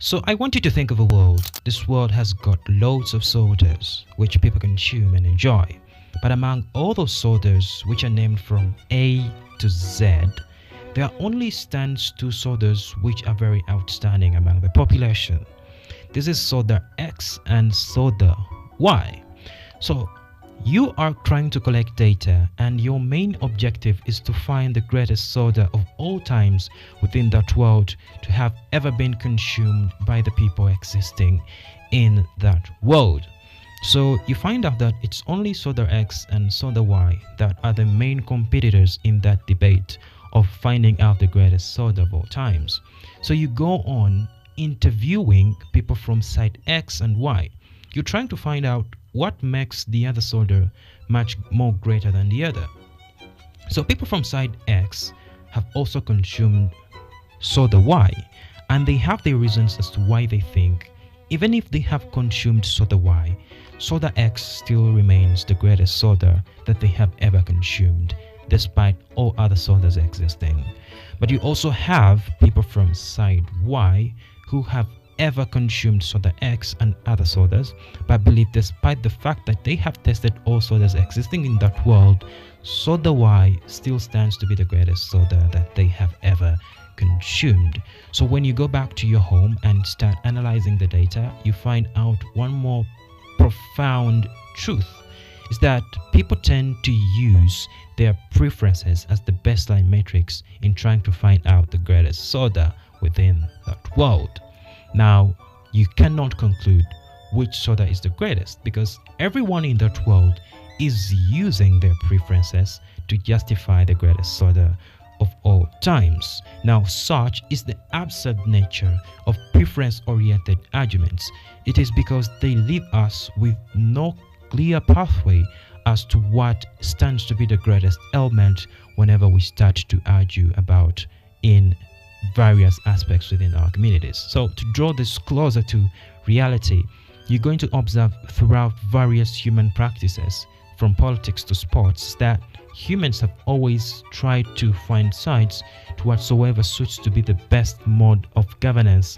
So I want you to think of a world. This world has got loads of sodas which people consume and enjoy. But among all those sodas which are named from A to Z, there only stands two sodas which are very outstanding among the population. This is soda X and soda Y. So you are trying to collect data, and your main objective is to find the greatest soda of all times within that world to have ever been consumed by the people existing in that world. So you find out that it's only soda X and soda Y that are the main competitors in that debate of finding out the greatest soda of all times. So you go on interviewing people from side X and Y. You're trying to find out what makes the other soda much more greater than the other. So people from side X have also consumed soda Y, and they have their reasons as to why they think even if they have consumed soda Y, soda X still remains the greatest soda that they have ever consumed, despite all other sodas existing. But you also have people from side Y who have ever consumed soda X and other sodas, but believe despite the fact that they have tested all sodas existing in that world, soda Y still stands to be the greatest soda that they have ever consumed. So when you go back to your home and start analyzing the data, you find out one more profound truth, is that people tend to use their preferences as the baseline metrics in trying to find out the greatest soda within that world. Now, you cannot conclude which soda is the greatest because everyone in that world is using their preferences to justify the greatest soda of all times. Now, such is the absurd nature of preference-oriented arguments. It is because they leave us with no clear pathway as to what stands to be the greatest element whenever we start to argue about in various aspects within our communities. So to draw this closer to reality, you're going to observe throughout various human practices, from politics to sports, that humans have always tried to find sides to whatsoever suits to be the best mode of governance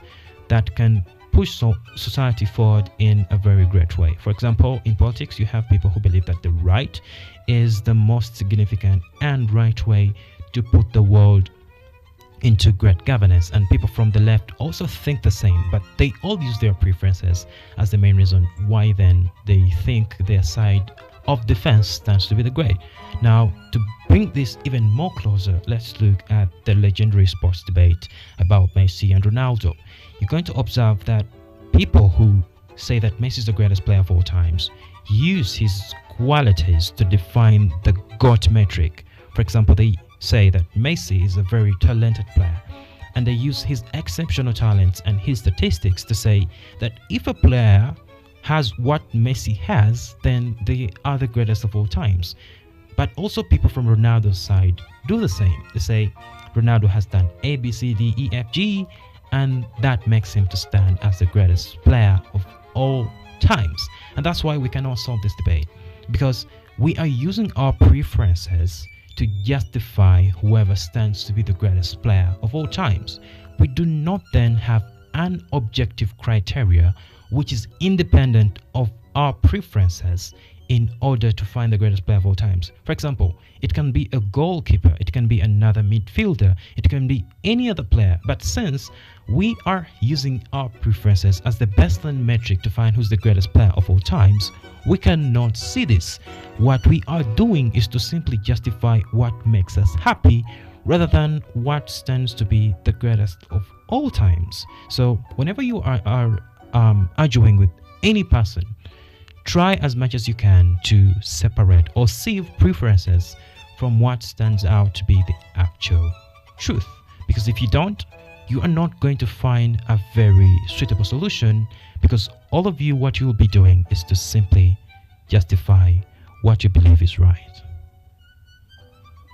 that can push society forward in a very great way. For example, in politics, you have people who believe that the right is the most significant and right way to put the world into great governance, and people from the left also think the same, but they all use their preferences as the main reason why then they think their side of defense stands to be the great. Now, to bring this even more closer, let's look at the legendary sports debate about Messi and Ronaldo. You're going to observe that people who say that Messi is the greatest player of all times use his qualities to define the GOAT metric. For example, they say that Messi is a very talented player, and they use his exceptional talents and his statistics to say that if a player has what Messi has, then they are the greatest of all times. But also people from Ronaldo's side do the same. They say Ronaldo has done A, B, C, D, E, F, G, and that makes him to stand as the greatest player of all times. And that's why we cannot solve this debate, because we are using our preferences to justify whoever stands to be the greatest player of all times. We do not then have an objective criteria which is independent of our preferences in order to find the greatest player of all times. For example, it can be a goalkeeper, it can be another midfielder, it can be any other player. But since we are using our preferences as the baseline metric to find who's the greatest player of all times, we cannot see this. What we are doing is to simply justify what makes us happy rather than what stands to be the greatest of all times. So whenever you are arguing with any person, try as much as you can to separate or sieve preferences from what stands out to be the actual truth. Because if you don't, you are not going to find a very suitable solution, because all of you, what you will be doing is to simply justify what you believe is right.